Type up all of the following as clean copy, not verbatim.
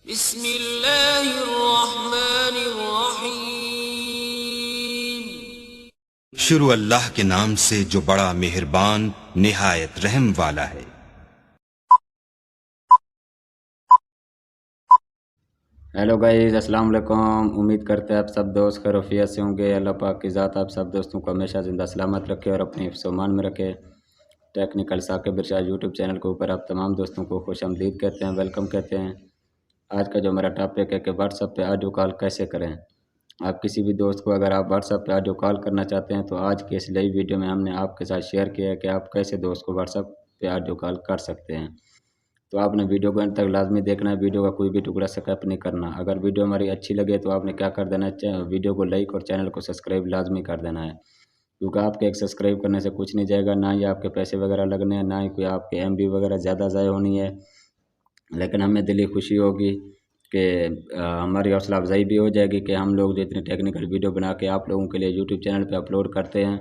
बिस्मिल्लाहिर्रहमानिर्रहीम। शुरू अल्लाह के नाम से जो बड़ा मेहरबान निहायत रहम वाला है। हेलो गाइस, अस्सलाम वालेकुम। उम्मीद करते हैं आप सब दोस्त खैरियत से होंगे। अल्लाह पाक की ज़ात आप सब दोस्तों को हमेशा जिंदा सलामत रखे और अपने हिफ्ज़-ओ-मान में रखे। टेक्निकल साकिब इरशाद यूट्यूब चैनल के ऊपर आप तमाम दोस्तों को खुशामदीद कहते हैं, वेलकम कहते हैं। आज का जो मेरा टॉपिक है कि व्हाट्सएप पे ऑडियो कॉल कैसे करें। आप किसी भी दोस्त को अगर आप व्हाट्सएप पे ऑडियो कॉल करना चाहते हैं तो आज की इस नई वीडियो में हमने आपके साथ शेयर किया है कि आप कैसे दोस्त को व्हाट्सएप पे ऑडियो कॉल कर सकते हैं। तो आपने वीडियो को अंत तक लाजमी देखना है, वीडियो का कोई भी टुकड़ा स्किप नहीं करना। अगर वीडियो हमारी अच्छी लगे तो आपने क्या कर देना है, वीडियो को लाइक और चैनल को सब्सक्राइब लाजमी कर देना है, क्योंकि आपके एक सब्सक्राइब करने से कुछ नहीं जाएगा, ना ही आपके पैसे वगैरह लगने हैं, ना ही कोई आपके MB वगैरह ज़्यादा ज़ाय होनी है। लेकिन हमें दिली खुशी होगी कि हमारी हौसला अफजाई भी हो जाएगी कि हम लोग जो इतनी टेक्निकल वीडियो बना के आप लोगों के लिए यूट्यूब चैनल पे अपलोड करते हैं,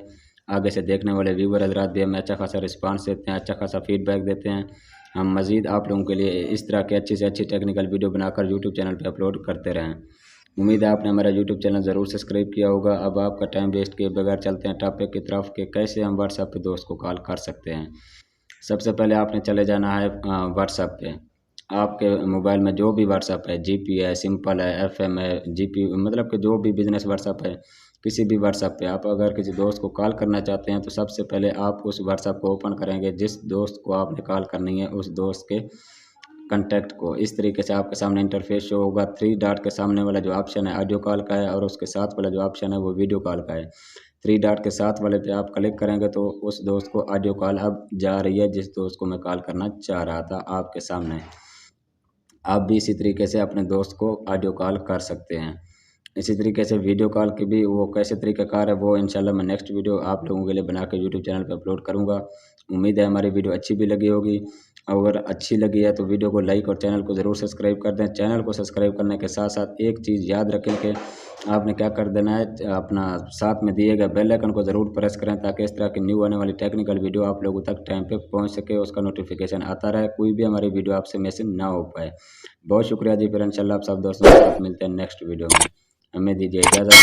आगे से देखने वाले व्यूवर हजरात भी हमें अच्छा खासा रिस्पांस देते हैं, अच्छा खासा फीडबैक देते हैं। हम मज़ीद आप लोगों के लिए इस तरह की अच्छी से अच्छी टेक्निकल वीडियो बनाकर यूट्यूब चैनल पे अपलोड करते रहें। उम्मीद है आपने हमारा यूट्यूब चैनल ज़रूर सब्सक्राइब किया होगा। अब आपका टाइम वेस्ट किए बगैर चलते हैं टॉपिक की तरफ कि कैसे हम व्हाट्सएप पे दोस्त को कॉल कर सकते हैं। सबसे पहले आपने चले जाना है व्हाट्सएप पे। आपके मोबाइल में जो भी व्हाट्सएप है, GP है, सिंपल है, FM है, GP मतलब कि जो भी बिज़नेस व्हाट्सएप है, किसी भी व्हाट्सएप पे आप अगर किसी दोस्त को कॉल करना चाहते हैं तो सबसे पहले आप उस व्हाट्सएप को ओपन करेंगे, जिस दोस्त को आपने कॉल करनी है उस दोस्त के कॉन्टैक्ट को। इस तरीके से आपके सामने इंटरफेस शो होगा। 3 डॉट के सामने वाला जो ऑप्शन है ऑडियो कॉल का है और उसके साथ वाला जो ऑप्शन है वो वीडियो कॉल का है। 3 डॉट के साथ वाले पे आप क्लिक करेंगे तो उस दोस्त को ऑडियो कॉल अब जा रही है, जिस दोस्त को मैं कॉल करना चाह रहा था आपके सामने। आप भी इसी तरीके से अपने दोस्त को ऑडियो कॉल कर सकते हैं। इसी तरीके से वीडियो कॉल की भी वो कैसे तरीक़ाकार है वो इंशाल्लाह मैं नेक्स्ट वीडियो आप लोगों के लिए बना के यूट्यूब चैनल पे अपलोड करूँगा। उम्मीद है हमारी वीडियो अच्छी भी लगी होगी। अगर अच्छी लगी है तो वीडियो को लाइक और चैनल को ज़रूर सब्सक्राइब कर दें। चैनल को सब्सक्राइब करने के साथ साथ एक चीज़ याद रखें कि आपने क्या कर देना है, अपना साथ में दिए गए बेल आइकन को ज़रूर प्रेस करें ताकि इस तरह की न्यू आने वाली टेक्निकल वीडियो आप लोगों तक टाइम पे पहुंच सके, उसका नोटिफिकेशन आता रहे, कोई भी हमारी वीडियो आपसे मिस ना हो पाए। बहुत शुक्रिया जी। फिर इंशाल्लाह आप सब दोस्तों के साथ मिलते हैं नेक्स्ट वीडियो में। हमें दीजिए इजाज़त।